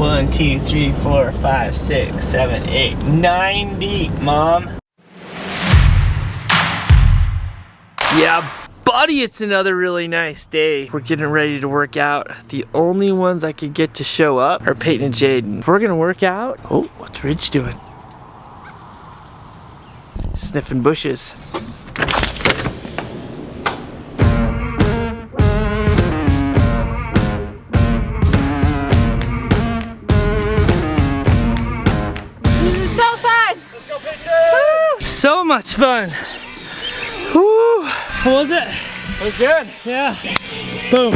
1, 2, 3, 4, 5, 6, 7, 8, 9 deep, Mom. Yeah, buddy, it's another really nice day. We're getting ready to work out. The only ones I could get to show up are Peyton and Jaden. We're gonna work out. Oh, what's Ridge doing? Sniffing bushes. So much fun. Woo. What was it? It was good. Yeah. Boom.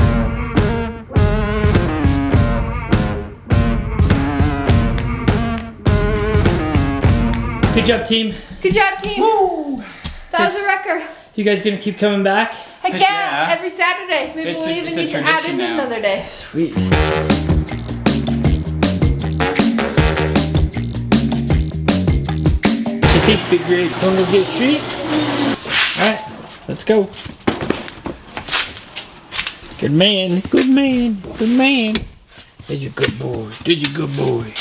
Good job, team. Good job, team. Woo. That was a record. You guys gonna keep coming back? Heck yeah, every Saturday. Maybe we'll even need to add in another day. Sweet. Big grade. Wanna go get a treat? Alright, let's go. Good man, good man, good man. There's your good boy, there's your good boy.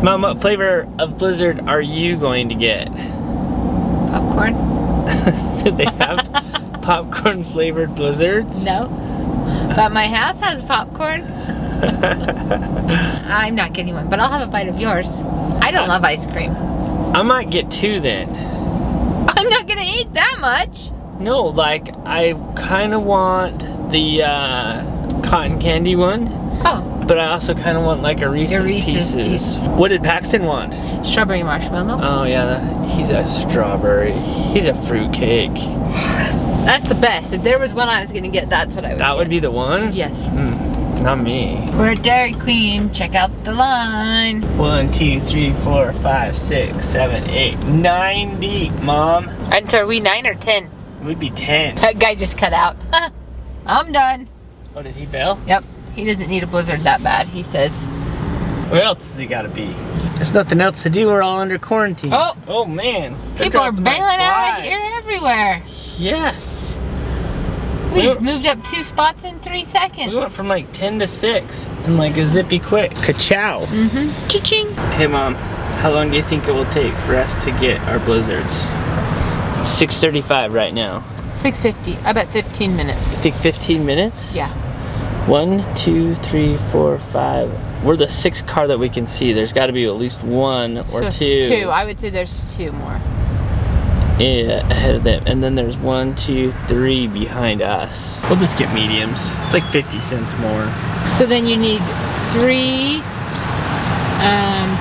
Mom, what flavor of Blizzard are you going to get? Popcorn? Do they have popcorn flavored Blizzards? No. But my house has popcorn. I'm not getting one, but I'll have a bite of yours. I don't love ice cream. I might get 2 then. I'm not gonna eat that much. No, like I kind of want the cotton candy one. Oh. But I also kind of want like a Reese's Pieces. What did Paxton want? Strawberry marshmallow. Oh yeah, he's a strawberry. He's a fruitcake. That's the best. If there was one I was gonna get, that's what I would get. That would be the one? Yes. Not me. We're at Dairy Queen. Check out the line. 1, 2, 3, 4, 5, 6, 7, 8, 9 deep, Mom. And so are we 9 or 10? We'd be 10. That guy just cut out. I'm done. Oh, did he bail? Yep. He doesn't need a blizzard that bad, he says. Where else has he gotta be? There's nothing else to do. We're all under quarantine. Oh man. People are bailing out of here everywhere. Yes. We just moved up 2 spots in 3 seconds. We went from like 10 to 6 in like a zippy quick. Ka-chow. Cha-ching. Hey Mom, how long do you think it will take for us to get our Blizzards? It's 6:35 right now. 6:50. I bet 15 minutes. You think 15 minutes? Yeah. 1, 2, 3, 4, 5. We're the 6th car that we can see. There's got to be at least 1 or so 2. 2. I would say there's 2 more. Yeah, ahead of them. And then there's 1, 2, 3 behind us. We'll just get mediums. It's like 50 cents more. So then you need 3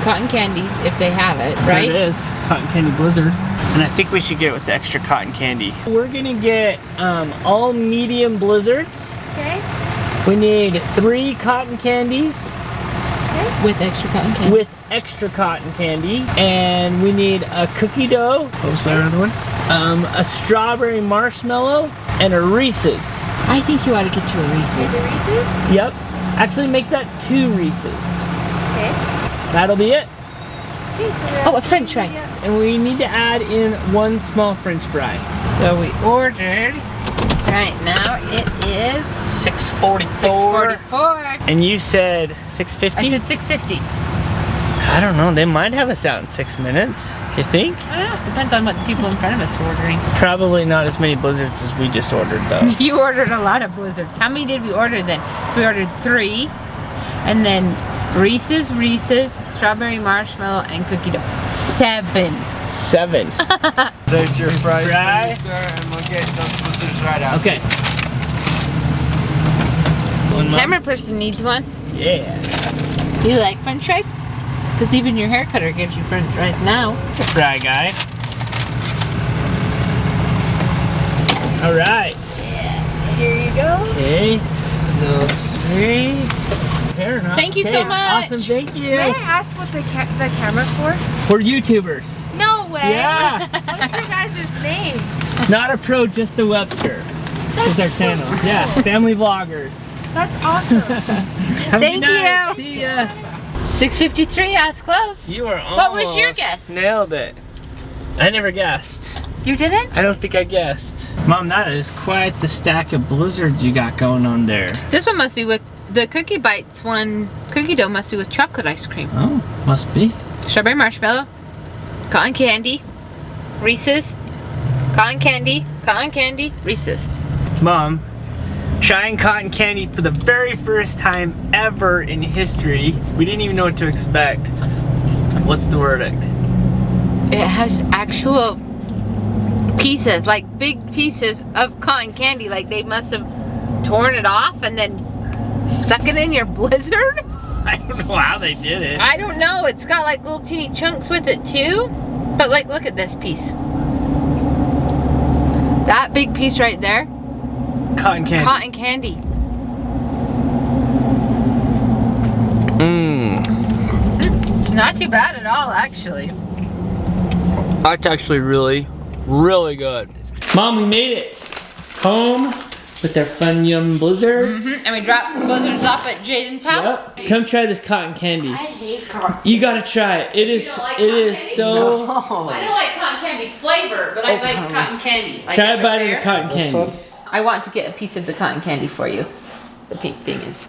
cotton candies if they have it, right? There it is. Cotton candy Blizzard. And I think we should get it with the extra cotton candy. We're gonna get all medium Blizzards. Okay. We need 3 cotton candies. Okay. With extra cotton candy. With extra cotton candy. And we need a cookie dough. What was that other one? A strawberry marshmallow and a Reese's. I think you ought to get you a Reese's. Yep. Actually make that 2 Reese's. Okay. That'll be it. Oh, a French fry. And we need to add in 1 small French fry. So we ordered. Right now it is 6:44. 6:44. And you said 6:50? I said 6:50. I don't know. They might have us out in 6 minutes. You think? I don't know. Depends on what the people in front of us are ordering. Probably not as many Blizzards as we just ordered, though. You ordered a lot of Blizzards. How many did we order then? So we ordered 3, and then Reese's, strawberry marshmallow, and cookie dough. 7. 7. There's your fries, Fry. please, sir, and we'll get those Blizzards right out. Okay. Camera person needs one. Yeah. Do you like French fries? Because even your hair cutter gives you French fries now. It's a fry guy. All right. Yeah, so here you go. Okay. So 3. Thank you so much. Awesome, thank you. May I ask what the camera's for? We're YouTubers. No way! Yeah. What's your guys' name? Not a pro, just a Webster. That's our channel. Cool. Yeah, family vloggers. That's awesome. Thank you. See ya. 6:53, I was close. You were almost. What was your guess? Nailed it. I never guessed. You didn't? I don't think I guessed. Mom, that is quite the stack of Blizzards you got going on there. This one must be with The Cookie Bites one, cookie dough must be with chocolate ice cream. Oh, must be. Strawberry marshmallow, cotton candy, Reese's, cotton candy, Reese's. Mom, trying cotton candy for the very first time ever in history. We didn't even know what to expect. What's the verdict? It has actual pieces, like big pieces of cotton candy. Like they must have torn it off and then stuck it in your Blizzard. I don't know how they did it. I don't know. It's got like little teeny chunks with it too. But like, look at this piece. That big piece right there. Cotton candy. Cotton candy. It's not too bad at all, actually. That's actually really, really good. Mom, we made it. Home with our fun yum blizzards. And we dropped some blizzards off at Jaden's house. Yep. Come try this cotton candy. I hate cotton. You gotta try it. It is. don't like It cotton is candy? so. I don't like cotton candy flavor, but I like cotton candy. Like Try at a the bite of the fair. cotton candy. I want to get a piece of the cotton candy for you. The pink thing is.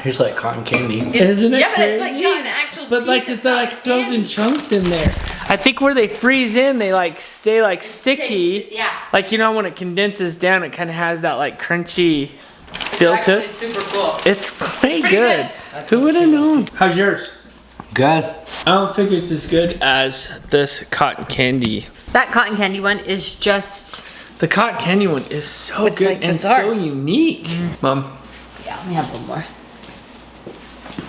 Here's like cotton candy. Isn't it Yeah, but crazy? it's like got an actual But like piece it's of like cotton frozen candy. chunks in there. I think where they freeze in, they like stay like sticky. Yeah. Like you know when it condenses down, it kind of has that like crunchy feel to Actually it. super cool. It's pretty Pretty good. Who would have known? How's yours? Good. I don't think it's as good as this cotton candy. That cotton candy one is just. The cotton candy one is so It's, good like, and bizarre. so unique. Mom, Yeah, let me have one more.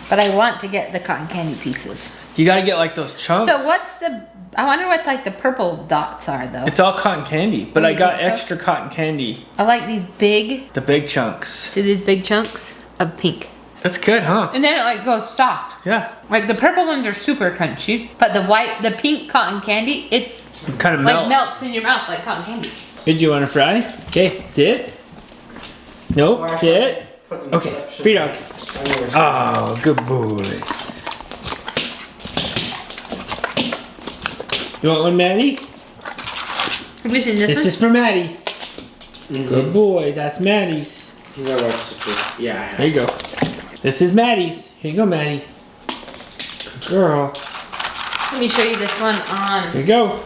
But I want to get the cotton candy pieces. you gotta get like those chunks. So what's the? I wonder what like the purple dots are though. It's all cotton candy, but Oh, I you got think so? extra cotton candy. I like these big. The big chunks. See these big chunks of pink, That's good, huh? and then it like goes soft. Yeah. Like the purple ones are super crunchy, but the pink cotton candy, it's It kind of like melts. melts in your mouth like cotton candy. Did you want to fry? Okay, sit. Nope, sit. Okay, free dog. Oh, good boy. You want one, Maddie? Who's in this This one? is for Maddie. Good boy, that's Maddie's. Yeah. There you go. This is Maddie's. Here you go, Maddie. Good girl. Let me show you this one on. Here you go.